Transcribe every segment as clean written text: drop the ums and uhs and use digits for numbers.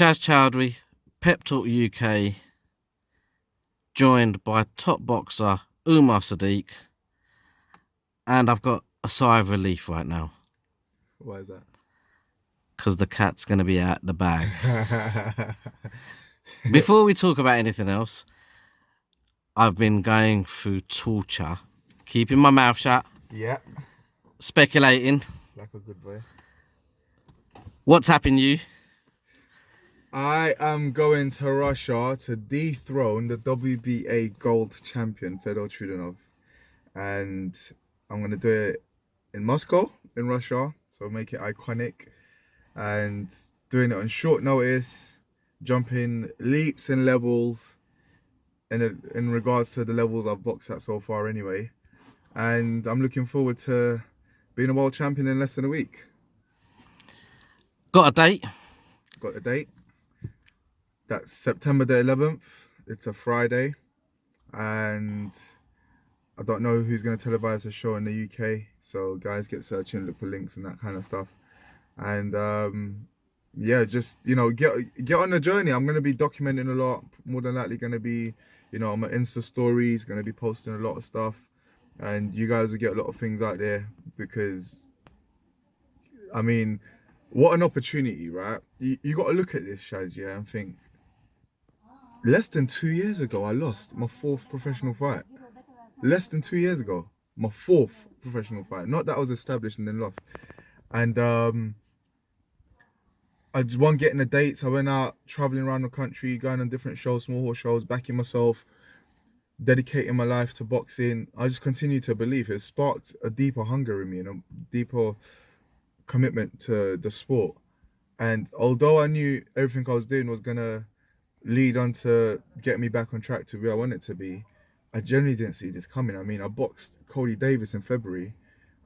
Shaz Chaudhry, Pep Talk UK, joined by top boxer Umar Sadiq, and I've got a sigh of relief right now Why is that? because the cat's going to be out the bag. Before we talk about anything else, I've been going through torture, keeping my mouth shut, Yeah, speculating. like a good boy. What's happened you? I am going to Russia to dethrone the WBA gold champion, Fedor Chudinov. And I'm going to do it in Moscow, in Russia. So make it iconic. And doing it on short notice, jumping leaps and levels in regards to the levels I've boxed at so far anyway. And I'm looking forward to being a world champion in less than a week. Got a date? Got a date. That's September the 11th. It's a Friday. And I don't know who's going to televise the show in the UK. So guys, get searching, look for links and that kind of stuff. And yeah, just, get on the journey. I'm going to be documenting a lot. More than likely going to be, on my Insta stories, going to be posting a lot of stuff. And you guys will get a lot of things out there because, I mean, what an opportunity, right? You got to look at this, Shaz, yeah, and think, less than 2 years ago, I lost my fourth professional fight. Less than 2 years ago, my fourth professional fight. Not that I was established and then lost. And I just wasn't getting the dates. I went out traveling around the country, going on different shows, small horse shows, backing myself, dedicating my life to boxing. I just continued to believe it sparked a deeper hunger in me and a deeper commitment to the sport. And although I knew everything I was doing was gonna lead on to get me back on track to where I want it to be, I generally didn't see this coming. I mean, I boxed Cody Davis in February,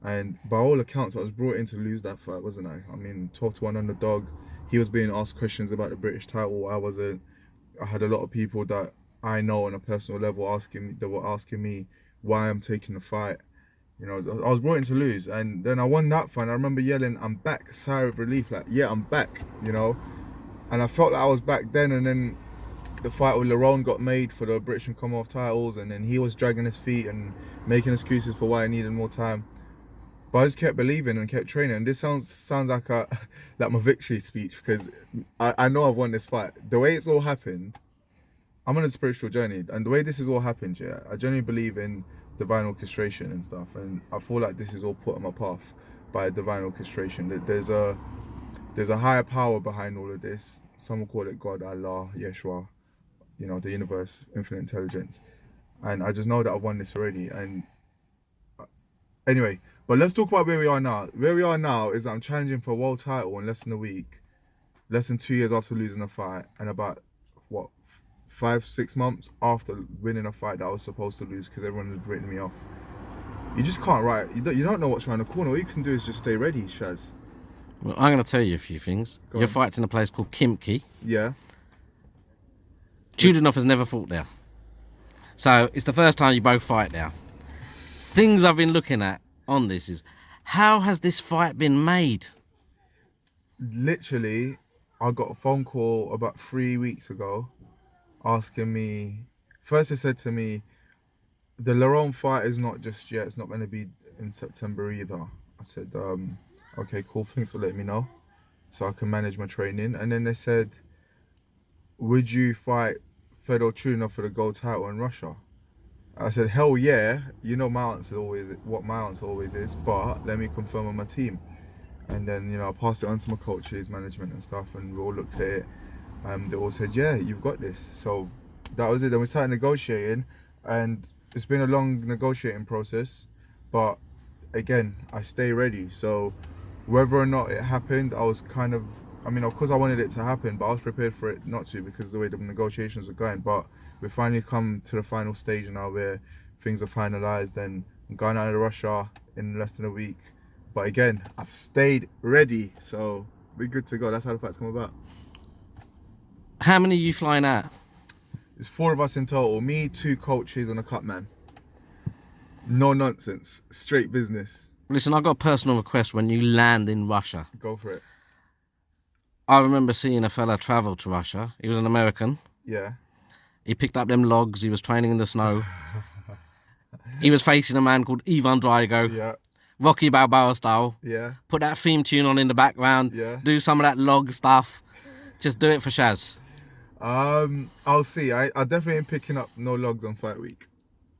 and by all accounts, I was brought in to lose that fight, wasn't I? I mean, 12-1 underdog. He was being asked questions about the British title. I wasn't. I had a lot of people that I know on a personal level were asking me why I'm taking the fight. I was brought in to lose, and then I won that fight. I remember yelling, "I'm back!" Sigh of relief, like, yeah, I'm back. And I felt like I was back then. And then the fight with Lerone got made for the British and Commonwealth titles, and then he was dragging his feet and making excuses for why I needed more time. But I just kept believing and kept training. And this sounds like like my victory speech, because I know I've won this fight. The way it's all happened, I'm on a spiritual journey, and the way this has all happened, yeah, I genuinely believe in divine orchestration and stuff, and I feel like this is all put on my path by divine orchestration. That there's a higher power behind all of this. Some will call it God, Allah, Yeshua, the universe, infinite intelligence. And I just know that I've won this already. And anyway, but let's talk about where we are now. Where we are now is that I'm challenging for a world title in less than a week, less than 2 years after losing a fight, and about, 5-6 months after winning a fight that I was supposed to lose because everyone had written me off. You just can't write. You don't know what's around the corner. All you can do is just stay ready, Shaz. Well, I'm going to tell you a few things. Go You're on. fighting in a place called Kimki. Yeah. Chudinov has never fought there. So it's the first time you both fight there. Things I've been looking at on this is, how has this fight been made? Literally, I got a phone call about 3 weeks ago asking me, first they said to me, the Lerone fight is not just yet, it's not going to be in September either. I said, okay, cool, thanks for letting me know so I can manage my training. And then they said, would you fight Fedor Chudinov for the gold title in Russia? I said, hell yeah. My answer always is, but let me confirm on my team. And then, I passed it on to my coaches, management and stuff, and we all looked at it. They all said, yeah, you've got this. So that was it. Then we started negotiating, and it's been a long negotiating process. But again, I stay ready. So whether or not it happened, I was of course I wanted it to happen, but I was prepared for it not to because of the way the negotiations were going. But we finally come to the final stage now where things are finalized, and I'm going out of Russia in less than a week. But again, I've stayed ready, so we're good to go. That's how the fight's come about. How many are you flying out? There's 4 of us in total. Me, 2 coaches, and a cut man. No nonsense. Straight business. Listen, I've got a personal request when you land in Russia. Go for it. I remember seeing a fella travel to Russia. He was an American. Yeah. He picked up them logs. He was training in the snow. He was facing a man called Ivan Drago, Yeah. Rocky Balboa style. Yeah. Put that theme tune on in the background. Yeah. Do some of that log stuff. Just do it for Shaz. I'll see. I definitely ain't picking up no logs on fight week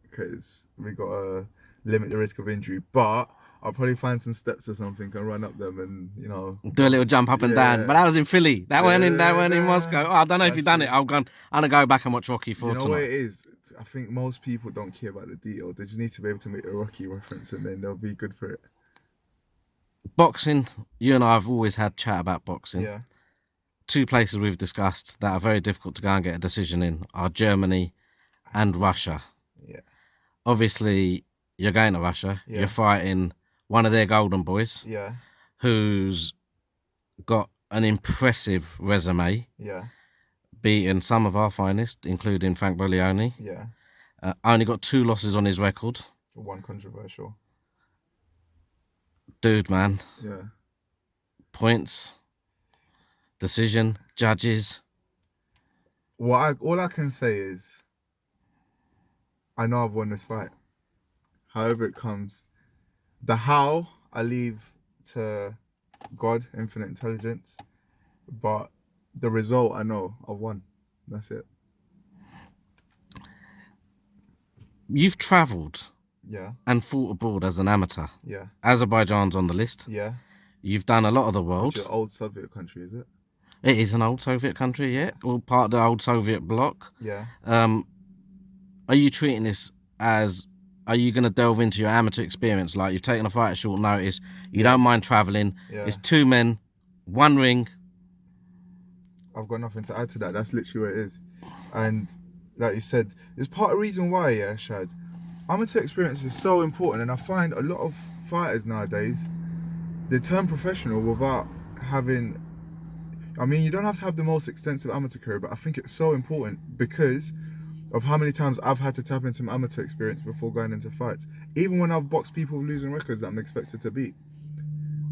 because we gotta limit the risk of injury. But I'll probably find some steps or something and run up them and Do a little jump up and down. But that was in Philly. That weren't in Moscow. Oh, I don't know if you've done it. I'm gonna go back and watch Rocky 4 You know tonight. what it is? I think most people don't care about the detail. They just need to be able to make a Rocky reference and then they'll be good for it. Boxing, you and I have always had chat about boxing. Yeah. Two places we've discussed that are very difficult to go and get a decision in are Germany and Russia. Yeah. Obviously, you're going to Russia. Yeah. You're fighting one of their golden boys Yeah. who's got an impressive resume, Yeah. beating some of our finest, including Frank Briglione. Yeah. Only got 2 losses on his record. One controversial. Dude, man. Yeah. Points, decision, judges. All I can say is I know I've won this fight. However it comes. The how I leave to God, infinite intelligence. But the result I know I've won. That's it. You've travelled Yeah. and fought abroad as an amateur. Yeah. Azerbaijan's on the list. Yeah. You've done a lot of the world. Which is an old Soviet country, is it? It is an old Soviet country, yeah. All part of the old Soviet bloc. Yeah. Are you treating this as... Are you going to delve into your amateur experience? Like, you've taken a fight at short notice. You don't mind travelling. Yeah. It's 2 men, 1 ring. I've got nothing to add to that. That's literally what it is. And like you said, there's part of the reason why, yeah, Shaz, amateur experience is so important. And I find a lot of fighters nowadays, they turn professional without having... I mean, you don't have to have the most extensive amateur career, but I think it's so important because of how many times I've had to tap into my amateur experience before going into fights. Even when I've boxed people with losing records that I'm expected to beat.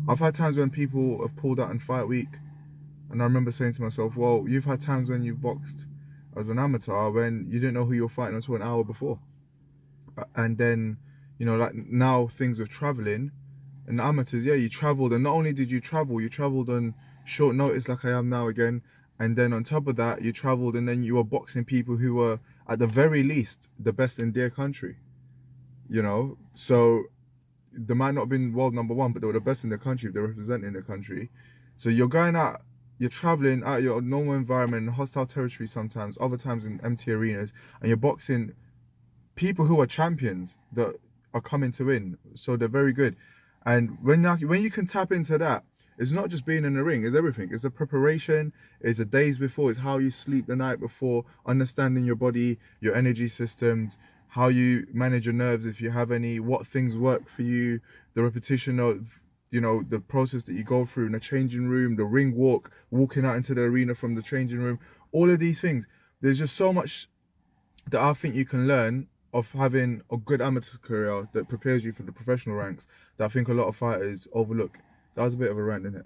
I've had times when people have pulled out in fight week, and I remember saying to myself, well, you've had times when you've boxed as an amateur when you didn't know who you were fighting until an hour before. And then, like now things with traveling, and the amateurs, yeah, you travelled, and not only did you travelled on short notice like I am now again, and then on top of that, you travelled and then you were boxing people who were, at the very least, the best in their country. So they might not have been world number 1, but they were the best in the country if they're representing the country. So you're going out, you're traveling out your normal environment, hostile territory sometimes, other times in empty arenas, and you're boxing people who are champions that are coming to win. So they're very good. And when you can tap into that, it's not just being in the ring, it's everything. It's the preparation, it's the days before, it's how you sleep the night before, understanding your body, your energy systems, how you manage your nerves if you have any, what things work for you, the repetition of, the process that you go through in the changing room, the ring walk, walking out into the arena from the changing room, all of these things. There's just so much that I think you can learn of having a good amateur career that prepares you for the professional ranks that I think a lot of fighters overlook. That was a bit of a rant, isn't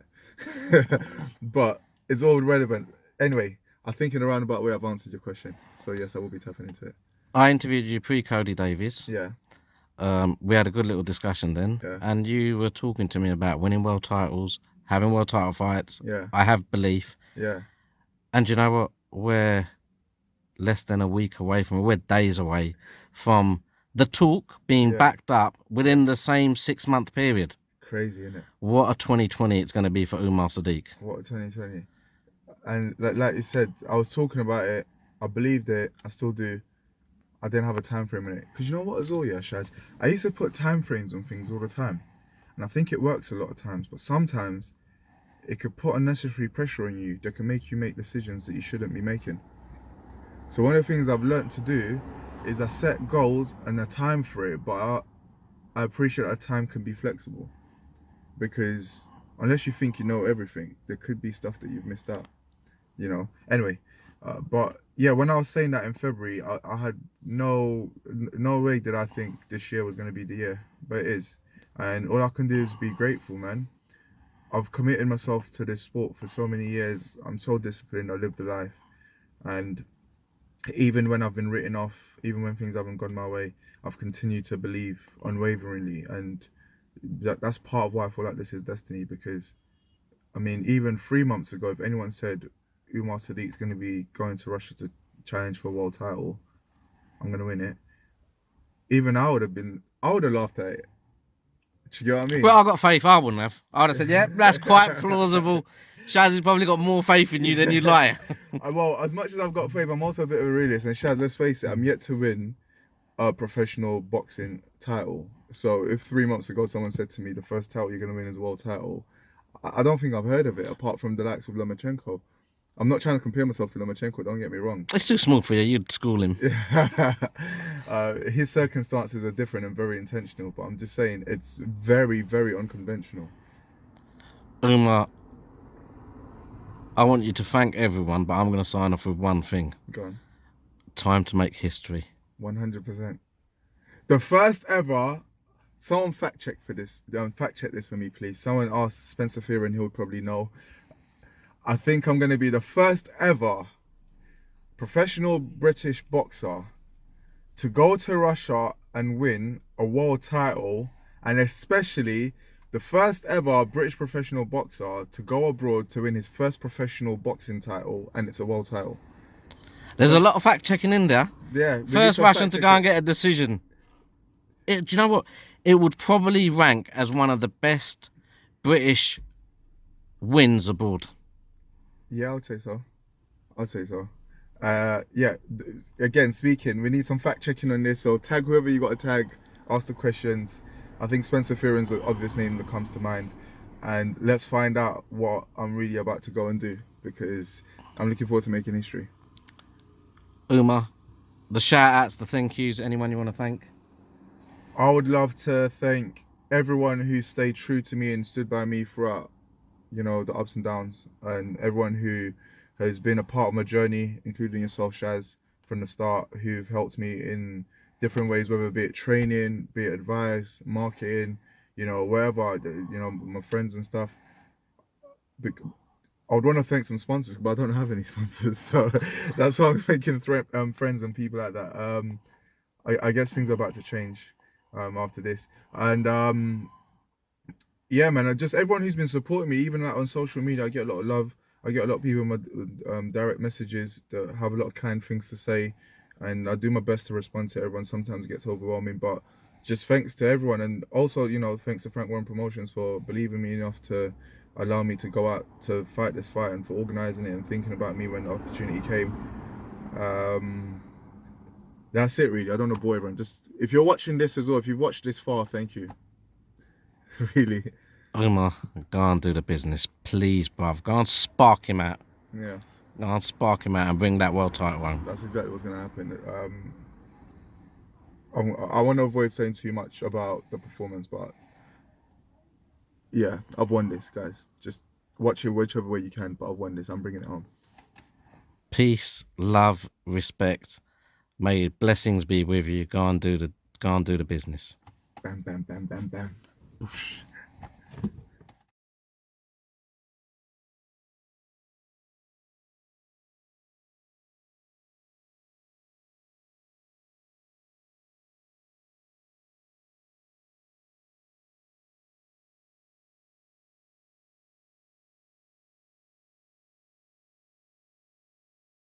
it? But it's all relevant. Anyway, I think in a roundabout way I've answered your question. So yes, I will be tapping into it. I interviewed you pre-Cody Davies. Yeah. We had a good little discussion then. Yeah. And you were talking to me about winning world titles, having world title fights. Yeah. I have belief. Yeah. And you know what? We're less than a week away from, we're days away from the talk being backed up within the same 6-month period. Crazy, isn't it? What a 2020 it's going to be for Umar Sadiq. What a 2020. And like you said, I was talking about it. I believed it. I still do. I didn't have a time frame in it. Because you know what as well, yeah, Shaz? I used to put time frames on things all the time. And I think it works a lot of times. But sometimes it could put unnecessary pressure on you that can make you make decisions that you shouldn't be making. So one of the things I've learned to do is I set goals and a time for it. But I appreciate that time can be flexible. Because unless you think you know everything, there could be stuff that you've missed out, Anyway, but yeah, when I was saying that in February, I had no way did I think this year was going to be the year, but it is. And all I can do is be grateful, man. I've committed myself to this sport for so many years. I'm so disciplined. I live the life, and even when I've been written off, even when things haven't gone my way, I've continued to believe unwaveringly, and that's part of why I feel like this is destiny. Because I mean, even 3 months ago, if anyone said Umar Sadiq's going to be going to Russia to challenge for a world title, I'm going to win it. Even I would have laughed at it. Do you get what I Well, mean? I got faith. I wouldn't have. I'd have said, yeah, that's quite plausible. Shaz has probably got more faith in you than you'd like. Well, as much as I've got faith, I'm also a bit of a realist. And Shaz, let's face it, I'm yet to win a professional boxing title. So if 3 months ago someone said to me the first title you're going to win is a world title, I don't think I've heard of it apart from the likes of Lomachenko. I'm not trying to compare myself to Lomachenko, don't get me wrong. It's too small for you. You'd school him. His circumstances are different and very intentional, but I'm just saying it's very, very unconventional. Umar, I want you to thank everyone, but I'm going to sign off with one thing. Go on. Time to make history. 100%. The first ever. Someone fact check for this. Fact check this for me, please. Someone asked Spencer Fearon, he'll probably know. I think I'm going to be the first ever professional British boxer to go to Russia and win a world title, and especially the first ever British professional boxer to go abroad to win his first professional boxing title, and it's a world title. There's a lot of fact checking in there. Yeah. First Russian to go and get a decision. Do you know what? It would probably rank as one of the best British wins abroad. Yeah, I would say so. Yeah. Again, speaking, we need some fact checking on this. So tag whoever you got to tag. Ask the questions. I think Spencer Fearon's the obvious name that comes to mind, and let's find out what I'm really about to go and do, because I'm looking forward to making history. Umar, the shout outs, the thank yous, anyone you want to thank? I would love to thank everyone who stayed true to me and stood by me throughout, the ups and downs, and everyone who has been a part of my journey, including yourself, Shaz, from the start, who've helped me in different ways, whether be it training, be it advice, marketing, wherever, my friends and stuff. I would want to thank some sponsors, but I don't have any sponsors, so that's why I'm thanking friends and people like that. I guess things are about to change after this, and yeah, man, just everyone who's been supporting me, even like on social media, I get a lot of love. I get a lot of people in my direct messages that have a lot of kind things to say, and I do my best to respond to everyone. Sometimes it gets overwhelming, but just thanks to everyone, and also thanks to Frank Warren Promotions for believing me enough to allow me to go out to fight this fight, and for organising it and thinking about me when the opportunity came. That's it, really. I don't know, boy, everyone. Just if you're watching this as well, if you've watched this far, thank you. Really. Umar, go and do the business, please, bruv. Go and spark him out. Yeah. Go and spark him out and bring that world title home. That's exactly what's going to happen. I want to avoid saying too much about the performance, but yeah, I've won this, guys. Just watch it whichever way you can, but I've won this. I'm bringing it home. Peace, love, respect. May blessings be with you. Go and do the business. Bam, bam, bam, bam, bam. Oof.